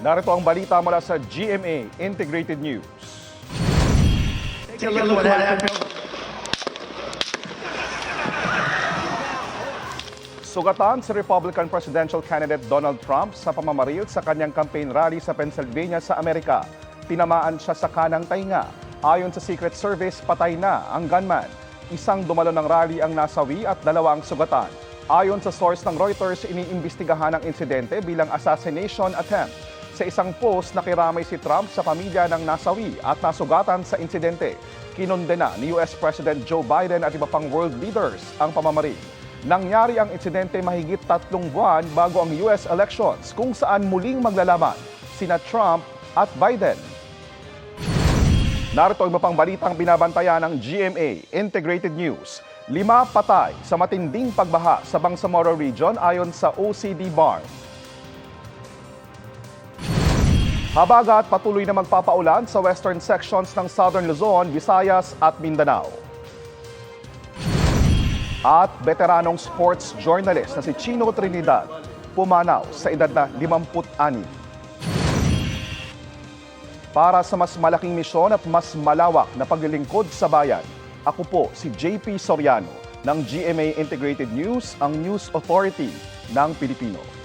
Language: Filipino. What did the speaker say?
Narito ang balita mula sa GMA Integrated News. Take a look what happened. Sugatan si Republican presidential candidate Donald Trump sa pamamaril sa kanyang campaign rally sa Pennsylvania sa Amerika. Tinamaan siya sa kanang tainga. Ayon sa Secret Service, patay na ang gunman. Isang dumalo ng rally ang nasawi at dalawang sugatan. Ayon sa source ng Reuters, iniimbestigahan ang insidente bilang assassination attempt. Sa isang post, nakiramay si Trump sa pamilya ng nasawi at nasugatan sa insidente. Kinondena ni US President Joe Biden at iba pang world leaders ang pamamaril. Nangyari ang insidente mahigit 3 buwan bago ang US elections kung saan muling maglalaban sina Trump at Biden. Narito iba pang balitang binabantayan ng GMA Integrated News. 5 patay sa matinding pagbaha sa Bangsamoro Region ayon sa OCD-BARM. Habagat patuloy na magpapaulan sa western sections ng Southern Luzon, Visayas at Mindanao. At veteranong sports journalist na si Chino Trinidad pumanaw sa edad na 56. Para sa mas malaking misyon at mas malawak na paglilingkod sa bayan, ako po si JP Soriano ng GMA Integrated News, ang News Authority ng Pilipino.